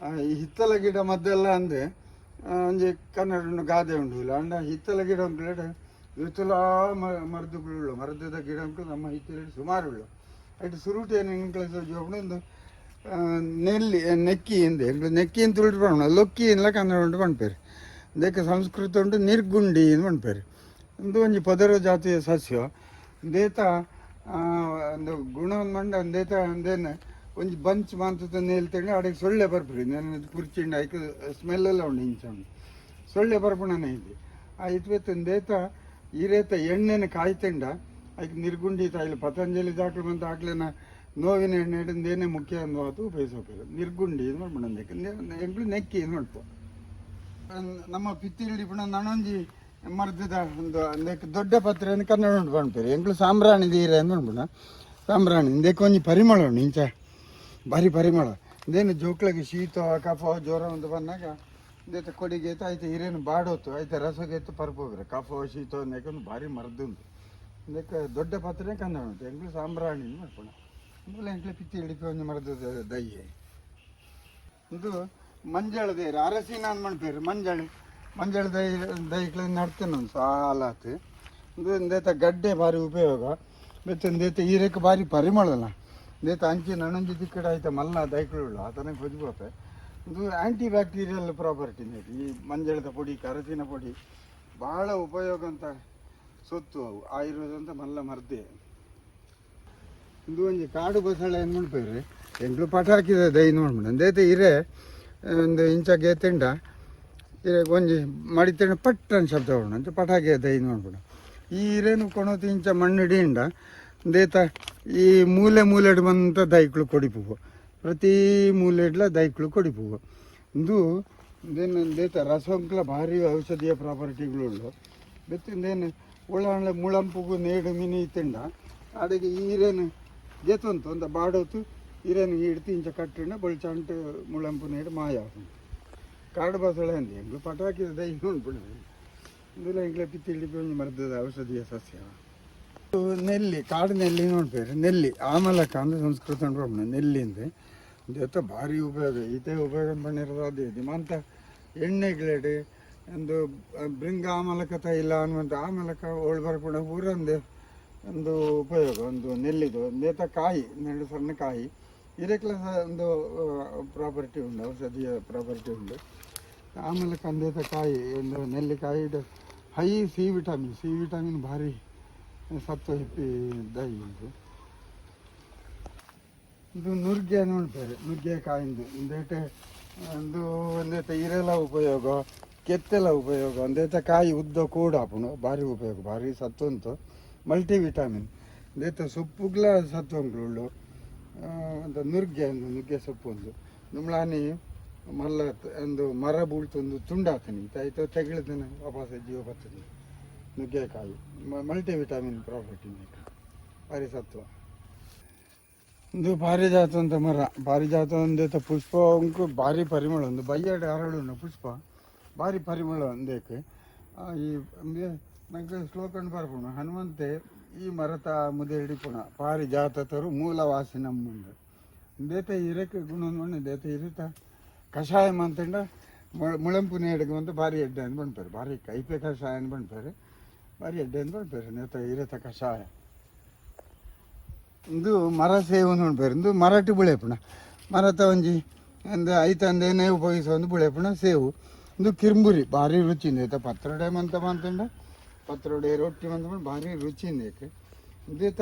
ಈ ಹಿತ್ತಲ ಗಿಡ ಮದ್ದೆಲ್ಲ ಅಂದರೆ ಒಂಜಿ ಕನ್ನಡ ಗಾದೆ ಉಂಡು ಇಲ್ಲ ಅಂಡ ಹಿತ್ತಲ ಗಿಡ ಉಂಟು ವಿತುಲ ಮರದುಗಳು ಮರದದ ಗಿಡ ಉಂಟು ನಮ್ಮ ಹಿತ್ತಲ ಸುಮಾರು ಉಳ್ಳು ಅಟ್ಟು ಸುರುಟೇನು ಇಂಕ್ಲೋಪಣ ಒಂದು ನೆಲ್ಲಿ ನೆಕ್ಕಿ ಇಂದೆ ನೆಕ್ಕಿ ಅಂತ ಉಳಿದು ಲೊಕ್ಕಿ ಇಲ್ಲ ಕನ್ನಡ ಉಂಟು ಪಣ್ಪೇರು ಇದಕ್ಕೆ ಸಂಸ್ಕೃತ ಉಂಟು ನಿರ್ಗುಂಡಿ ಅಂತ ಪಣ್ಪೇರು ಒಂದು ಒಂಜಿ ಪೊದರ ಜಾತಿಯ ಸಸ್ಯ ದೇತ ಒಂದು ಗುಣ ಮಂಡ ದೇತ ಅಂದೇನು ಒಂಜಿ ಬಂಚ್ ಮಾಂತದ ನೇಲ್ತಂಡು ಅಡಿಗೆ ಸೊಳ್ಳೆ ಬರ್ಬಿಡಿ ನಾನು ಕುರ್ಚಿಂಡು ಆಯ್ಕೆ ಸ್ಮೆಲ್ಲೆಲ್ಲ ಉಂಡು ಇಂಚ ಉಂಡು ಸೊಳ್ಳೆ ಬರ್ಪಣನೇ ಇದೆ ಆ ಇತ್ವೆತ್ತಂದೇತ ಈರೇತ ಎಣ್ಣೆನ ಕಾಯ್ತಂಡ ಆಯ್ಕೆ ನಿರ್ಗುಂಡಿ ತಾಯಿಲು ಪತಂಜಲಿ ದಾಖಲು ಬಂತ ಆಗ್ಲೇನ ನೋವಿನ ಎಣ್ಣೆ ಹಿಡಿದೇನೆ ಮುಖ್ಯ ಅಂದು ಉಪಯೋಗಿಸೋಕೆ ನಿರ್ಗುಂಡಿ ಇದು ಮಾಡ್ಬಿಡಂದಕ್ಕೆ ಎಂಕ್ಳು ನೆಕ್ಕಿ ನೋಡ್ಪೋ ನಮ್ಮ ಪಿತ್ತಿಳ್ಳಿ ಪುಣ ನನೊಂಜಿ ಮರ್ದದ ಒಂದು ಅದಕ್ಕೆ ದೊಡ್ಡ ಪತ್ರೆ ಅಂತ ಕನ್ನಡ ಉಂಟು ಕಾಣ್ತಾರೆ ಎಂಕ್ಳು ಸಾಂಬ್ರಾಣಿ ದೀರೆ ಅಂತ ನೋಡ್ಬಿಡ ಸಾಂಬ್ರಾಣಿ ಇದಕ್ಕೆ ಒಂಜಿ ಪರಿಮಳ ಉಂಡು ಇಂಚ ಭಾರಿ ಪರಿಮಳ ಇದೇನು ಜೋಕ್ಳಿಗೆ ಶೀತ ಕಫ ಜ್ವರ ಅಂತ ಬಂದಾಗ ಇದೇತ ಕೊಡಿಗೆ ಆಯ್ತು ಆಯ್ತು ಹಿರೇನು ಬಾಡೋತು ಆಯ್ತು ರಸಗೆ ಎತ್ತು ಪರ್ಪೋಗ್ರೆ ಕಫ ಶೀತ ಅನ್ನಕ್ಕೆ ಒಂದು ಭಾರಿ ಮರದ್ದು ಉಂಟು ಇದಕ್ಕೆ ದೊಡ್ಡ ಪತ್ರೆ ಕನ್ನಡ ಉಂಟು ಎಂಕ್ಳು ಸಾಂಬ್ರಾಣಿ ಮಾಡ್ಕೊಳ ಇಂಕಲು ಎಂಕ್ಳು ಪಿತ್ತಿ ಹಿಡಿಪಿ ಒಂದು ಮರದ ದಯ್ಯೆ ಇದು ಮಂಜಳ ದೇರು ಅರಸಿನ ಅನ್ಮಣ್ಪೇರು ಮಂಜಳ ದೈಕ್ಲ ನಡ್ತೇನೆ ಒಂದು ಸಾಲಾತು ಇದು ಒಂದೇತ ಗಡ್ಡೆ ಭಾರಿ ಉಪಯೋಗ ಮತ್ತು ಒಂದೇತ ಈರಕ್ಕೆ ಭಾರಿ ಪರಿಮಳಲ್ಲ ದೇತ ಅಂಚಿ ನಣಂಜಿ ದಿಕ್ಕಡೆ ಆಯ್ತಾ ಮಲ್ಲ ದೈಕ್ಳುಳ್ಳು ಆ ತನಕ ಹೊಜ್ಬೋತೆ ಇದು ಆ್ಯಂಟಿ ಬ್ಯಾಕ್ಟೀರಿಯಲ್ ಪ್ರಾಪರ್ಟಿ ಈ ಮಂಜಳದ ಪೊಡಿ ಅರಸಿನ ಪೊಡಿ ಭಾಳ ಉಪಯೋಗ ಅಂತ ಸೊತ್ತು ಅವು ಆಯುರ್ವೇದ ಅಂತ ಮಲ್ಲ ಮರ್ದೆ ಇದು ಒಂಜಿ ಕಾಡು ಬಸಳೆ ನೋಡ್ಬೇಡ್ರಿ ಎಂಕ್ಳು ಪಟಾಕಿದ ದೈ ನೋಡ್ಬಿಡ ಅಂದೈತೆ ಇರೇ ಒಂದು ಇಂಚ ಗೇತಿಂಡ ಇರೇ ಒಂಜಿ ಮಡಿತಂಡ ಪಟ್ಟನ ಶಬ್ದ ಹೊಡ ಅಂತ ಪಟಾಕಿ ದೈ ನೋಡ್ಬಿಡ ಈ ಇರೇನು ಕೊಣೋತಿ ಇಂಚ ಮಣ್ಣು ಹಿಡಿಯಿಂದ ದೇತ ಈ ಮೂಲೆ ಬಂತ ದೈಕ್ಳು ಕೊಡಿಪುವು ಪ್ರತಿ ಮೂಲೆಡ್ಲ ದೈಕ್ಳು ಕೊಡಿಪುವು ಇದು ಇದೇನು ದೇತ ರಸಂಕ್ಲ ಭಾರಿ ಔಷಧೀಯ ಪ್ರಾಪರ್ಟಿಗಳುಳ್ಳು ಬೆತ್ತಿಂದೇನು ಉಳ್ಳಾಣೆ ಮುಳಂಪುಗು ನೇಡು ಮಿನಿ ತಿಂಡ ಅಡಿಗೆ ಈರೇನು ಜೇತಂತು ಅಂತ ಬಾಡೋತು ಈರೇನು ಹಿಡ್ತಿ ಇಂಚ ಕಟ್ಟಿಂಡ ಬೊಳ್ಚಂಟು ಮುಳಂಪು ನೇಡು ಮಾಯ ಕಾಡು ಬಸಳೆ ಅಂದು ಎಂಗ್ಳು ಪಟಾಕಿದ ದೈ ನೋಡ್ಬಿಡ್ರಿ ಇದೆಲ್ಲ ಎಂಗ್ಲೆ ಪಿತ್ತಿ ಹಿಡಿಪಿ ಒಂದು ಮರದದ ಔಷಧೀಯ ಸಸ್ಯ ನೆಲ್ಲಿ ಕಾಡು ನೆಲ್ಲಿ ನೋಡ್ಬೇರಿ ನೆಲ್ಲಿ ಆಮಲಕ ಅಂದ್ರೆ ಸಂಸ್ಕೃತ ನೋಡ್ಬಿಡ ನೆಲ್ಲಿ ಅಂದ್ರೆ ಜೊತೆ ಭಾರಿ ಉಪಯೋಗ ಇದೇ ಉಪಯೋಗ பண்ணிರೋದು ಅದೇ ದಿಮಾಂತ ಎಣ್ಣೆಗ್ಲೇಡು ಒಂದು ಬೃಂಗ ಆಮಲಕ ತೈಲ ಅನ್ನುವಂಥ ಆಮಲಕ ಒಳು ಬರ್ಕೊಂಡು ಊರಂದು ಒಂದು ಉಪಯೋಗ ಒಂದು ನೆಲ್ಲಿದು ನೇತ ಕಾಯಿ ನೆರಳು ಸಣ್ಣ ಕಾಯಿ ಇದಕ್ಕೆಲ್ಲ ಒಂದು ಪ್ರಾಪರ್ಟಿ ಉಂಟು ಔಷಧೀಯ ಪ್ರಾಪರ್ಟಿ ಉಂಟು ಆಮಲಕ ಅಂದೇತ ಕಾಯಿ ಒಂದು ನೆಲ್ಲಿಕಾಯಿ ಹೈ ಸಿ ವಿಟಮಿನ್ ಭಾರಿ ಸತ್ವ ಹಿಪ್ಪಿ ದೈ ಉಂಟು ಇದು ನುಗ್ಗೆ ನೋಡ್ತಾರೆ ನುಗ್ಗೆಕಾಯಿಂದು ಒಂದೇಟೆ ಒಂದೇತ ಇರೆಲ್ಲ ಉಪಯೋಗ ಕೆತ್ತೆಲ್ಲ ಉಪಯೋಗ ಒಂದೇತ ಕಾಯಿ ಉದ್ದ ಕೂಡ ಹಾಪುಣು ಭಾರಿ ಉಪಯೋಗ ಭಾರಿ ಸತ್ವ ಉಂಟು ಮಲ್ಟಿ ವಿಟಮಿನ್ ದೇತ ಸೊಪ್ಪುಗ್ಲ ಸತ್ವ ಉಂಟು ಅಂತ ನುಗ್ಗೆ ಸೊಪ್ಪು ಒಂದು ನುಮ್ಳಾನಿ ಮಲ್ಲ ಒಂದು ಮರ ಬೀಳ್ತೊಂದು ತುಂಡಾತನಿ ಆಯ್ತು ತೆಗಿಳ್ತಾನೆ ವಾಪಸ್ ಜೀವ ಬರ್ತದೆ ನುಗ್ಗೆಕಾಯಿ ಮಲ್ಟಿ ವಿಟಮಿನ್ ಪ್ರಾಪರ್ಟಿ ಭಾರಿ ಸತ್ವ ಒಂದು ಪಾರಿಜಾತ ಅಂತ ಮರ ಪಾರಿಜಾತ ಒಂದೇತ ಪುಷ್ಪ ಉಂಕು ಭಾರಿ ಪರಿಮಳ ಒಂದು ಬಯ್ಯಾಡೆ ಹರಳು ಪುಷ್ಪ ಭಾರಿ ಪರಿಮಳ ಒಂದೇಕೆ ಈ ನಂಗೆ ಶ್ಲೋಕಂಡು ಬರ್ಪುಣ ಹನುಮಂತೆ ಈ ಮರತ ಮುದೆ ಹಿಡಿಪುಣ ಪಾರಿಜಾತ ತರು ಮೂಲ ವಾಸಿನ ಮುಂದೆ ದೇತ ಇರಕ್ಕೆ ಗುಣ ದೇತ ಇರುತ್ತ ಕಷಾಯ ಅಂತಂಡ ಮುಳಂಪು ನೇಡಿಗೆ ಅಂತ ಭಾರಿ ಎಡ್ಡೆ ಅಂತ ಬಂದ್ಪಾರೆ ಭಾರಿ ಕೈಪೆ ಕಷಾಯ ಅಂತ ಬಂದ್ಪಾರೆ ಭಾರಿ ಎಡ್ಡೆ ಅಂತ ಬಂದ್ಪಾರೆ ನೇತ ಇರತ್ತ ಕಷಾಯ ಇದು ಮರ ಸೇವು ನೋಡ್ಬೇರು ಇದು ಮರಾಠಿ ಬುಳೆಪುಣ ಮರತ ಒಂಜಿ ಒಂದು ಐತಂದೇನೆ ಉಪಯೋಗಿಸೋ ಒಂದು ಬುಳೆಪುಣ ಸೇವು ಇದು ಕಿರ್ಮುರಿ ಭಾರಿ ರುಚಿಂದ ಐತ ಪತ್ರೊಡೆ ಮಂತಂಡ ಪತ್ರೊಡೆ ರೊಟ್ಟಿ ಮಂತ ಭಾರಿ ರುಚಿಂದ ಏಕೆ ಇದೇತ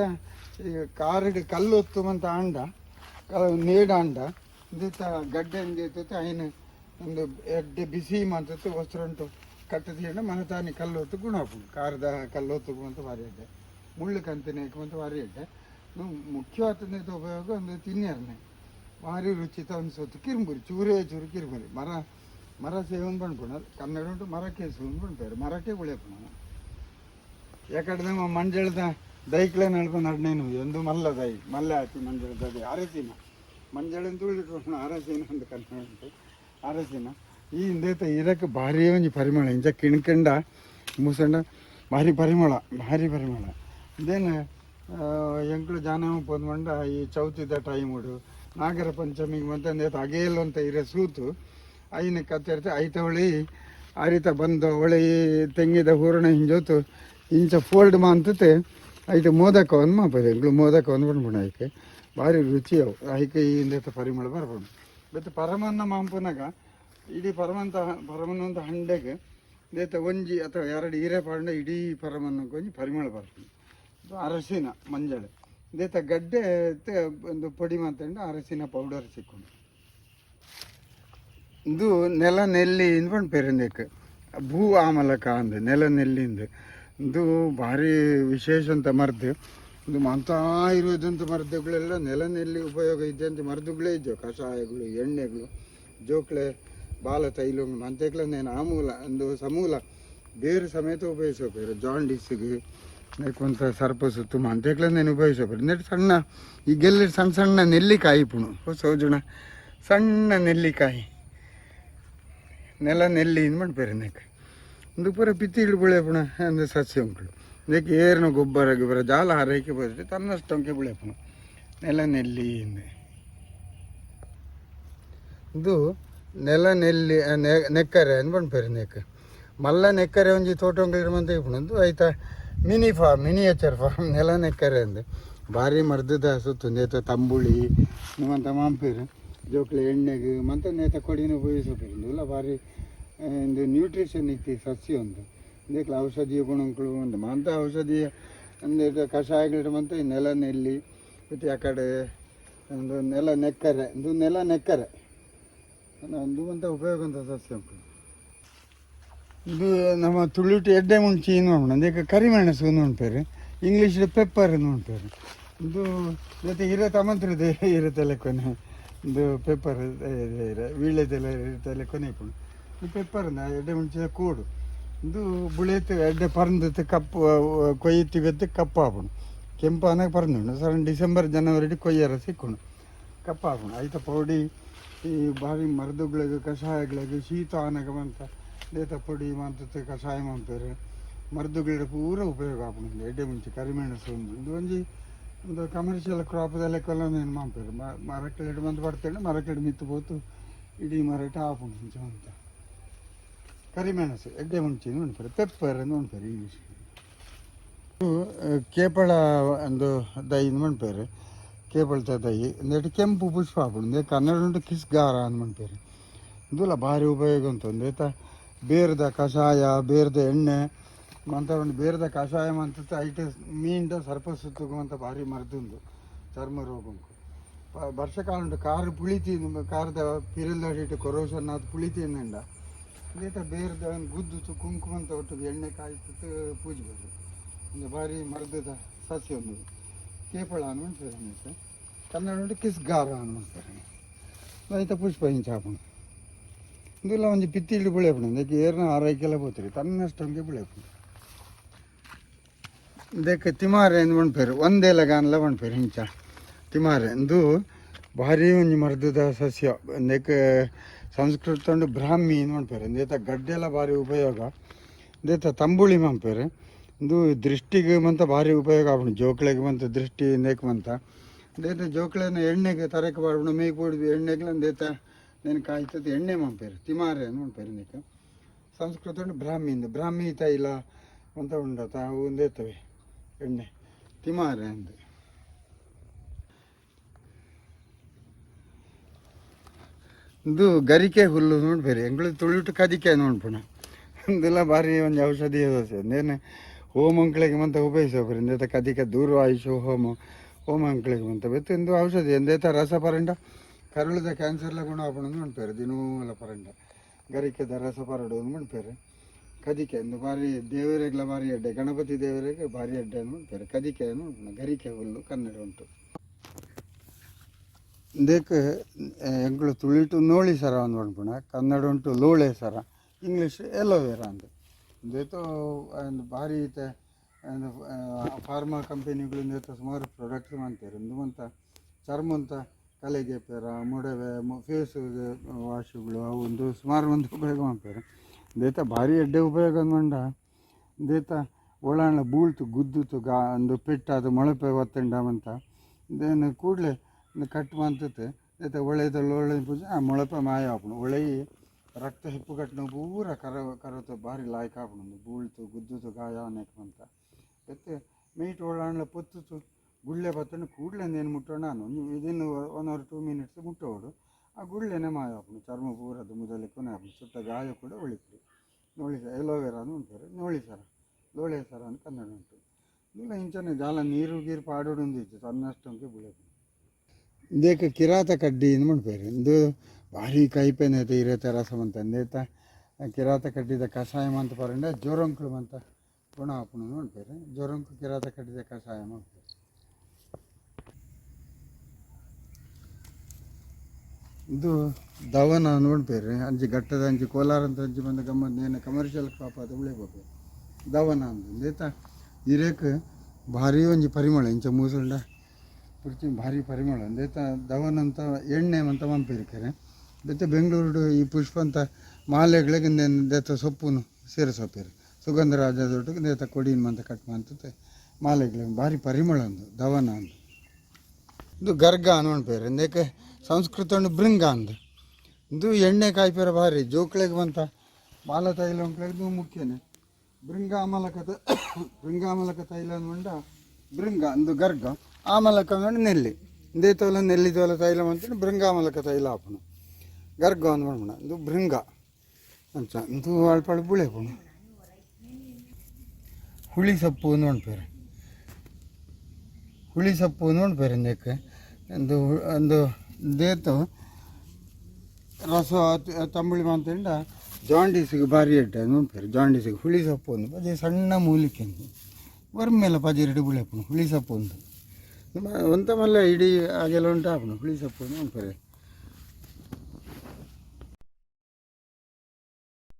ಈಗ ಕಾರಡಿ ಕಲ್ಲು ಹೊತ್ತು ಮಂತ ಅಂಡ ನೇಡ ಅಂಡ ಇದೇತ ಗಡ್ಡೆ ಅಂದೈತೆ ಐನ ಒಂದು ಎಡ್ಡೆ ಬಿಸಿ ಮಂತತ್ತು ವಸ್ತ್ರಂಟು ಕಟ್ಟದ ಮನತಾನಿ ಕಲ್ಲು ಹೊತ್ತು ಗುಣ ಹಾಪುಂಡು ಕಾರದ ಕಲ್ಲು ಹೊತ್ತು ಅಂತ ಭಾರಿ ಎಡ್ಡೆ ಮುಳ್ಳು ಕಂತಿನ ಅಂತ ಭಾರಿ ಎಡ್ಡೆ ಮುಖ್ಯವಾದ ಉಪಯೋಗ ಒಂದು ತಿನ್ನಿಯರ್ನೆ ಭಾರಿ ರುಚಿತ ಅನ್ಸೋತು ಕಿರ್ಮುರಿ ಚೂರು ಕಿರ್ಮುರಿ ಮರ ಸೇವನ್ ಬಂದ್ಪುಣ ಕನ್ನಡ ಉಂಟು ಮರಕ್ಕೆ ಸೇವನ್ ಬಂದ್ಪಾರು ಮರಕ್ಕೆ ಉಳಿಯಪುಣ ಯಾಕಂದ್ರೆ ಮಂಜಳದ ದೈಕ್ಲೆ ನಡ್ಕೊಂಡು ಅಡ್ನೇನು ಎಂದು ಮಲ್ಲ ದೈ ಮಲ್ಲೆ ಹಾಕಿ ಮಂಜಳದ ದೈ ಅರಸಿನ ಮಂಜಳಂತ ಉಳಿದು ಅರಸಿನ ಅಂತ ಕನ್ನಡ ಉಂಟು ಅರಸಿನ ಈ ಹಿಂದೇತ ಇದಕ್ಕೆ ಭಾರಿ ಒಂಜಿ ಪರಿಮಳ ಇಂಚ ಕಿಣ್ಕಂಡ ಮೂಸಂಡ ಭಾರಿ ಪರಿಮಳ ಇದೇನು ಎಂಕ್ಳು ಜಾನ ಪೋದ್ಮಂಡ ಈ ಚೌತಿದ ಟೈಮ್ ಉಡು ನಾಗರ ಪಂಚಮಿಗೆ ಮತ್ತೆ ಅಗೇಲು ಅಂತ ಇರೋ ಸೂತು ಐನ ಕತ್ತಿರ್ತೆ ಐತ ಹೊಳಿ ಅರಿತ ಬಂದು ಹೊಳಿ ತೆಂಗಿದ ಹೂರಣ ಹಿಂಜೋತು ಇಂಚ ಫೋಲ್ಡ್ ಅಂತತೆ ಐತೆ ಮೋದಕವನ್ನು ಮಾಪದೆ ಎಂಗ್ಳು ಮೋದಕವನ್ನು ಬಂದ್ಬಿಡ ಐಕೆ ಭಾರಿ ರುಚಿ ಅವು ಐಕೆ ಇಂದ ಪರಿಮಳ ಬರ್ಬೋದು ಮತ್ತು ಪರಮನ್ನ ಮಾಂಪನಾಗ ಇಡೀ ಪರಮನ್ನ ಹಂಡೆಗೆ ದೇತ ಒಂಜಿ ಅಥವಾ ಎರಡು ಹೀರೆ ಪಾಂಡ ಇಡೀ ಪರಮನ್ನಕ್ಕೆ ಒಂಜಿ ಪರಿಮಳ ಬರ್ತದೆ ಅರಸಿನ ಮಂಜಳೆ ದೇತ ಗಡ್ಡೆ ಒಂದು ಪೊಡಿ ಮಾತಂಡು ಅರಸಿನ ಪೌಡರ್ ಸಿಕ್ಕೊಂಡು ಇದು ನೆಲ ನೆಲ್ಲಿ ಇಂದ್ಕೊಂಡು ಪೆರಂದೇಕ ಭೂ ಆಮಲಕ ಅಂದು ನೆಲ ನೆಲ್ಲಿಂದ ಇದು ಭಾರಿ ವಿಶೇಷ ಅಂತ ಮರ್ದು ಇದು ಮಂತ ಇರುವುದಂಥ ಮರ್ದುಗಳೆಲ್ಲ ನೆಲ ನೆಲ್ಲಿ ಉಪಯೋಗ ಇದ್ದಂಥ ಮರ್ದುಗಳೇ ಇದ್ದವು ಕಷಾಯಗಳು ಎಣ್ಣೆಗಳು ಜೋಕ್ಳೆ ಬಾಲ ತೈಲ ಮಂತೆಕ್ಲ ನೇನು ಆಮೂಲ ಒಂದು ಸಮೂಲ ಬೇರು ಸಮೇತ ಉಪಯೋಗಿಸೋಪೇರು ಜಾಂಡೀಸಿಗೆ ಕೊಂತ ಸರ್ಪ ಸುತ್ತು ಮಂತೆಕ್ಲ ನೇನು ಉಪಯೋಗಿಸೋಪೇರು ನೆಟ್ಟು ಸಣ್ಣ ಈಗೆಲ್ಲ ಸಣ್ಣ ಸಣ್ಣ ನೆಲ್ಲಿಕಾಯಿ ಪುಣು ಸೋಜುಣ ಸಣ್ಣ ನೆಲ್ಲಿಕಾಯಿ ನೆಲ ನೆಲ್ಲಿ ಇಂದು ಮಾಡ್ಪೇರು ನೆಕ್ ಒಂದು ಪೂರ ಪಿತ್ತಿಗಳು ಬುಳೆ ಪುಣ ಒಂದು ಸಸ್ಯ ಉಂಟು ಇದಕ್ಕೆ ಏರ್ನ ಗೊಬ್ಬರ ಜಾಲ ಹಾರೈಕೆ ಬರುತ್ತೆ ತನ್ನಷ್ಟಂಕೆ ಬುಳೆ ಪುಣ ನೆಲ ನೆಲ್ಲಿ ಇಂದು ಇದು ನೆಲ ನೆಲ್ಲಿ ನೆಕ್ಕರೆ ಅಂದ್ಬಂಡ್ಪೇರು ನೆಕ್ ಮಲ್ಲ ನೆಕ್ಕರೆ ಒಂಜಿ ತೋಟಂಗಳಿರುವಂತ ಇಪ್ಪುಣಂದು ಆಯ್ತಾ ಮಿನಿಯೇಚರ್ ಫಾರ್ಮ್ ನೆಲ ನೆಕ್ಕರೆ ಅಂದು ಭಾರಿ ಮರ್ದದ ಸುತ್ತು ನೇತ ತಂಬುಳಿ ನಿಮ್ಮಂತ ಮಾಂಪೇರು ಜೋಕ್ಲೆ ಎಣ್ಣೆಗೆ ಮಂತ ನೇತ ಕೊಡಿನ ಉಪಯೋಗಿಸೋಪೇರು ಇಲ್ಲ ಭಾರಿ ಒಂದು ನ್ಯೂಟ್ರಿಷನ್ ಇತ್ತು ಸಸ್ಯ ಒಂದು ಇದಕ್ಕೆ ಔಷಧೀಯ ಗುಣಗಳು ಒಂದು ಮಂತ ಔಷಧೀಯ ಒಂದು ಕಷಾಯಗಳು ಮಂತ ಈ ನೆಲ ನೆಲ್ಲಿ ಮತ್ತು ಆ ಕಡೆ ಒಂದು ನೆಲ ನೆಕ್ಕರೆ ಇದು ನೆಲ ನೆಕ್ಕರೆ ಒಂದು ಅಂತ ಉಪಯೋಗ ಅಂತ ಸಸ್ಯ ಉಂಟು ಇದು ನಮ್ಮ ತುಳುಟು ಎಡ್ಡೆ ಮುಂಚೆ ಏನು ಮಾಡೋಣ ಅದಕ್ಕೆ ಕರಿಮೆಣಸು ನೋಡ್ಪೇರು ಇಂಗ್ಲೀಷ್ ಪೆಪ್ಪರ್ ನೋಡ್ಪೇರು ಇದು ಜೊತೆ ಹಿರ ತಮಂತ್ರದ ಇರುತ್ತಲ್ಲ ಕೊನೆ ಇದು ಪೆಪ್ಪರ್ ವೀಳ್ಯದೆಲ್ಲ ಇರುತ್ತಲ್ಲ ಕೊನೆ ಇಪ್ಪು ಈ ಪೆಪ್ಪರ್ ಎಡ್ಡೆ ಮುಂಚೆ ಕೂಡು ಇದು ಬುಳೆತ್ತು ಎಡ್ಡೆ ಪರಂದತ್ತು ಕಪ್ಪು ಕೊಯ್ಯತ್ತಿಗತ್ತು ಕಪ್ಪು ಹಾಕೋಣ ಕೆಂಪು ಅನ್ನಾಗ ಪರಂದು ಸರ್ ಡಿಸೆಂಬರ್ ಜನವರಿ ಕೊಯ್ಯಾರ ಸಿಕ್ಕೋಣ ಕಪ್ಪು ಹಾಕೋಣ ಆಯ್ತ ಪೌಡಿ ಈ ಭಾರಿ ಮರದುಗಳಿಗೆ ಕಷಾಯಗಳಿಗೆ ಶೀತ ಆನಗ ಅಂತ ದೇತ ಪೊಡಿ ಮಂತತೆ ಕಷಾಯ ಮಾಡ್ತಾರೆ ಮರದುಗಳ ಪೂರ ಉಪಯೋಗ ಆಗ್ಬೋದು ಎಡ್ಡೆ ಮುಂಚೆ ಕರಿಮೆಣಸು ಒಂದು ಒಂದು ಕಮರ್ಷಿಯಲ್ ಕ್ರಾಪ್ದೆಲ್ಲ ಕೊಲ್ಲನೇನು ಮಾಡ್ತಾರೆ ಮರಕ್ಕೆರಡು ಮಂದು ಬರ್ತೇನೆ ಮರಕ್ಕೆರಡು ಮಿತ್ತು ಹೋತು ಇಡೀ ಮರಟ ಹಾಕೊಂಡು ಮುಂಚೆ ಅಂತ ಕರಿಮೆಣಸು ಎಡ್ಡೆ ಮುಂಚೆ ನೋಡ್ತಾರೆ ಪೆಪ್ಪರ್ ನೋಡ್ತಾರೆ ಇಂಗ್ಲೀಷ್ ಕೇಪಳ ಒಂದು ದೈ ಮಾಡ್ತಾರೆ ಕೇಪಳ್ತ ದೈ ಒಂದೆಟ್ಟು ಕೆಂಪು ಪುಷ್ಪ ಹಾಕೊಂಡು ಕನ್ನಡ ಉಂಟು ಕಿಸ್ಗಾರ ಅಂದ್ಬಿಡ್ತಾರೆ ಇದೆಲ್ಲ ಭಾರಿ ಉಪಯೋಗ ಅಂತ ಒಂದೇತ ಬೇರ್ದ ಕಷಾಯ ಬೇರ್ದ ಎಣ್ಣೆ ಮಂತ ಒಂದು ಬೇರ್ದ ಕಷಾಯ ಅಂತ ಐಟ ಮೀಂಡ ಸರ್ಪ ಸುತ್ತುಗು ಅಂತ ಭಾರಿ ಮರದುಂದು ಚರ್ಮ ರೋಗ ವರ್ಷಕಾಲ ಉಂಟು ಕಾರು ಪುಳಿತಿ ಕಾರದ ಪಿರಲ್ದಾಡಿಟ್ಟು ಕೊರೋಷನ್ ಅದು ಪುಳಿತಿ ಎಣ್ಣೆಂಡ ಇದೇತ ಬೇರ್ದ ಗುದ್ದು ಕುಂಕುಮ ಅಂತ ಒಟ್ಟು ಎಣ್ಣೆ ಕಾಯ್ತು ಪೂಜೆಬೇಕು ಒಂದು ಭಾರಿ ಮರದದ ಸಸ್ಯ ಒಂದು ಕೇಪಳ ಅನ್ಬಿಡ್ತಾರೆ ಕನ್ನಡ ಉಂಟು ಕಿಸ್ಗಾರ ಅನ್ಬಿಡ್ತಾರೆ ರೈತ ಪುಷ್ಪ ಹಿಂಚೆ ಹಾಕೊಂಡು ಇದೆಲ್ಲ ಒಂದು ಪಿತ್ತಿಳಿ ಬುಳೆಪುಣ ಇದಕ್ಕೆ ಏರ್ನ ಆರೈಕೆಲ್ಲ ಹೋಗ್ತೀರಿ ತನ್ನಷ್ಟಂಗೆ ಬುಳೆಪುಣ ಇದಕ್ಕೆ ತಿಮಾರೆ ಎಂದು ಬಣ್ಪೇರು ಒಂದೇ ಲಗಾನ್ಲ ಬಣ್ಪೇರು ಹಿಂಚ ತಿಮಾರೆ ಎಂದು ಭಾರಿ ಒಂಜಿ ಮರ್ದದ ಸಸ್ಯ ಇದಕ್ಕೆ ಸಂಸ್ಕೃತ ಉಂಡು ಬ್ರಾಹ್ಮಿ ಎಂದು ಬಣ್ಪೇರು ಇಂದೇತ ಗಡ್ಡೆಲ್ಲ ಭಾರಿ ಉಪಯೋಗ ಇಂದೇತ ತಂಬುಳಿ ಮಂಪೇರು ಇದು ದೃಷ್ಟಿಗೆ ಮಂತ ಭಾರಿ ಉಪಯೋಗ ಆಗ್ಬಿಡು ಜೋಕ್ಳೆಗೆ ಮಂತ ದೃಷ್ಟಿ ಇಂದೇಕ್ ಮಂತ ಇಂದೇತ ಜೋಕ್ಳೆನ ಎಣ್ಣೆಗೆ ತರಕ್ಕೆ ಬಾಡ್ಬಿಡು ಮೇಯ್ಕೆ ಹೊಡಿದು ಎಣ್ಣೆಗೆ ಇಂದೇತ నేను కాಯ್ತದೆ ಎಣ್ಣೆ ಮಂಪೇರು ತಿಮಾರೆ అని ಮಂಪೇರು నీకు ಸಂಸ್ಕೃತ ಉಂಟು ಬ್ರಾಹ್ಮಿ ತೈಲ ಅಂತ ಉಂಡತ ಅವು ಒಂದೇತವೆ ಎಣ್ಣೆ ತಿಮಾರೆ ಅಂದು ಇದು ಗರಿಕೆ ಹುಲ್ಲು ನೋಡ್ಬೇರಿ ಎಂಗಳು ತುಳುಟು ಕದಿಕೆ ನೋಡ್ಪುಣ ಇದೆಲ್ಲ ಭಾರಿ ಒಂದು ಔಷಧೀಯ ಸಸ್ಯ ಅಂದೇನು ಹೋಮಂಕ್ಳಿಗೆ ಮಂತ ಉಪಯೋಗಿಸೋಬ್ರಿ ಇಂದೇತ ಕದಿಕೆ ದೂರ್ವಾಯುಷು ಹೋಮಂಕ್ಳಿಗೆ ಮಂತ ಬೆತ್ತು ಇಂದು ಔಷಧಿ ಎಂದೇತ ರಸ ಪರಂಡ ಕರುಳದ ಕ್ಯಾನ್ಸರ್ಲ ಗುಣ ಆಪಣಂದು ಮಾಡ್ಪೇರು ದಿನೂಲ ಪರಂಡ ಗರಿಕೆದ ರಸ ಪರಡು ಮಾಡ್ಪೇರು ಕದಿಕೆ ಒಂದು ಭಾರಿ ದೇವರಿಗೆಲ್ಲ ಭಾರಿ ಅಡ್ಡೆ ಗಣಪತಿ ದೇವರಿಗೆ ಭಾರಿ ಅಡ್ಡೆ ಮಾಡ್ಪೇರು ಕದಿಕೆ ಗರಿಕೆ ಹುಲ್ಲು ಕನ್ನಡ ಉಂಟು ಇದಕ್ಕೆ ಎಂಗಳು ತುಳಿಟು ನೋಳಿ ಸರ ಅಂದು ಮಾಡ್ಪುಣ ಕನ್ನಡ ಉಂಟು ಲೋಳೆ ಸರ ಇಂಗ್ಲೀಷ್ ಎಲೋವೇರಾ ಅಂತ ಇದೇತೋ ಒಂದು ಭಾರಿ ಐತೆ ಒಂದು ಫಾರ್ಮಾ ಕಂಪೆನಿಗಳಿಂದ ಸುಮಾರು ಪ್ರಾಡಕ್ಟ್ಸ್ ಮಾಡ್ತಾರೆ ಇಂದು ಚರ್ಮ ಅಂತ ತಲೆಗೆ ಪೇರ ಮೊಡವೆ ಫೇಸಿಗೆ ವಾಶುಗಳು ಅವು ಒಂದು ಸುಮಾರು ಒಂದು ಉಪಯೋಗ ಮಾಡ್ತಾರೆ ದೇತ ಭಾರಿ ಎಡ್ಡೆ ಉಪಯೋಗ ಅಂದ್ಕೊಂಡ ದೇತ ಒಳಾಣ ಬೂಳ್ತು ಗುದ್ದುತು ಒಂದು ಪೆಟ್ಟಾದ ಮೊಳಪೆ ಒತ್ತಂಡವಂತ ಇದೇನು ಕೂಡಲೇ ಕಟ್ ಮಾಡ್ತತೆ అయితే ಒಳ್ಳೆದಲ್ಲ ಒಳ್ಳೆ ಪೂಜೆ ಮೊಳಪ ಮಾಯ ಆಪುಂಡು ಒಳ್ಳೆಯಿ ರಕ್ತ ಹೆಪ್ಪು ಕಟ್ಟಿನ ಪೂರ ಕರತ ಭಾರಿ ಲಾಯ್ಕ ಆಪುಂಡು ಬೂಳ್ತು ಗುದ್ದುತು ಗಾಯ ಅನೇಕ ಅಂತ ಮತ್ತೆ ಮೀಟ್ ಒಳ್ಳ ಪೊತ್ತುತು ಗುಳ್ಳೆ ಬತ್ತನ್ನು ಕೂಡಲೇ ಏನು ಮುಟ್ಟೋಣ ನಾನು ವಿದಿನ್ 1 or 2 minutes ಮುಟ್ಟೋಡು ಆ ಗುಳ್ಳೆನೇ ಮಾಯ ಆಪುಂಡು ಚರ್ಮ ಪೂರದ್ದು ಮೊದಲೇ ಕೊನೆ ಆಪುಂಡು ಸುತ್ತ ಗಾಯ ಕೂಡ ಉಳಿತು ನೋಡಿ ಸರ್ ಎಲೋವೆರಾ ಅಂತ ಉಂಟಾರೆ ನೋಡಿ ಸರ ಲೋಳೆ ಸರ ಅಂತ ಕನ್ನಡ ಉಂಟು ಇಲ್ಲ ಇಂಚನೆ ಜಾಲ ನೀರು ಗೀರು ಪಾಡೋಡೊಂದು ಇತ್ತು ತನ್ನಷ್ಟಂಗೆ ಬೀಳೋದು ಇಂದೇಕ ಕಿರಾತ ಕಡ್ಡಿ ಎಂದು ಮಾಡ್ಬೇರು ಇಂದು ಭಾರಿ ಕೈಪೇನೆ ಐತೆ ಇರತ್ತೆ ರಸಮ್ ಅಂತ ಅಂದೇತ ಕಿರಾತ ಕಡ್ಡಿದ ಕಷಾಯ ಅಂತ ಪರಂಡೆ ಜ್ವರಂಕ್ಳು ಅಂತ ಗುಣ ಆಪುಣ ನೋಡ್ಬೇರು ಜ್ವರಂಕು ಕಿರಾತ ಕಡ್ಡಿದ ಕಷಾಯ ಮಾಡ್ಬೇರು ಇದು ದವನ ನೋಡ್ಬೇರು ಅಂಜಿ ಗಟ್ಟದ ಅಂಜಿ ಕೋಲಾರ ಅಂತ ಅಂಜಿ ಬಂದ ಗಮ್ಮತ್ ನೇನು ಕಮರ್ಷಿಯಲ್ ಪಾಪ ಅದು ಉಳಿಬೇಕು ದವನ ಅಂತ ಅಂದೇತ ಇರೇಕ ಭಾರಿ ಒಂಜಿ ಪರಿಮಳ ಇಂಚ ಮೂಸುಂಡ ಪುರ್ಚಿ ಭಾರಿ ಪರಿಮಳ ಅಂದೇತ ದವನ ಅಂತ ಎಣ್ಣೆ ಅಂತ ಮಂಪಿರಿಕೆರೆ ಮತ್ತೆ ಬೆಂಗಳೂರು ಈ ಪುಷ್ಪ ಅಂತ ಮಾಲೆಗಳಿಗೆ ದೇತ ಸೊಪ್ಪುನು ಸೇರ ಸೊಪ್ಪಿರು ಸುಗಂಧರಾಜ ದೊಡ್ಡ ದೇತ ಕೊಡಿನ ಅಂತ ಕಟ್ ಮಾಡ್ತದೆ ಮಾಲೆಗಳಿಗೆ ಭಾರಿ ಪರಿಮಳ ಅಂದು ದವನ ಅಂದು ಇದು ಗರ್ಗ ಅನ್ಪೇರು ಅಂದೇಕೆ ಸಂಸ್ಕೃತ ಬೃಂಗ ಅಂದು ಇದು ಎಣ್ಣೆ ಕಾಯ್ಪೇರ ಭಾರಿ ಜೋಕ್ಳಿಗೆ ಬಂತ ಮಾಲ ತೈಲ ಉಂಕ್ಳಿಗೆ ಮುಖ್ಯನೇ ಬೃಂಗಾಮಲಕ ತೈಲ ಅಂದ್ಕೊಂಡ ಬೃಂಗ ಅಂದು ಗರ್ಗ ಆಮಲಕ ಅಂದ್ಕೊಂಡು ನೆಲ್ಲಿ ಇಂದೇ ತೋಲ ನೆಲ್ಲಿ ತೋಲ ತೈಲ ಅಂತೇಳಿ ಬೃಂಗಾಮಲಕ ತೈಲ ಆಪುಣ ಗರ್ಗ ಅಂದ್ಕೊಂಡ ಇದು ಬೃಂಗ ಅಂಚ ಇದು ಅಳ್ಪಾಳು ಬುಳೆಪುಣ ಹುಳಿ ಸೊಪ್ಪು ನೋಡ್ಪೇರೆ ಹುಳಿ ಸೊಪ್ಪು ನೋಡ್ಪೇರೆ ಇಂದಕ್ಕೆ ಒಂದು ದೇತು ರಸ ತಂಬುಳಿ ಅಂತಂಡ ಜಾಂಡೀಸಿಗೆ ಭಾರಿ ಎಡ್ಡೆ ನೋಡ್ಪೇರು ಜಾಂಡೀಸಿಗೆ ಹುಳಿ ಸೊಪ್ಪು ಒಂದು ಅದೇ ಸಣ್ಣ ಮೂಲಿಕೆ ಒಂದು ವರ್ಮೇಲೆ ಪಜಿರೆಡು ಬುಳೆಪುಣ ಹುಳಿ ಸೊಪ್ಪು ಒಂದು ಒಂತ ಮಲ್ಲ ಇಡೀ ಹಾಗೆಲ್ಲ ಉಂಟು ಆಪುಣ ಹುಳಿ ಸೊಪ್ಪು ನೋಡ್ಪೇರೆ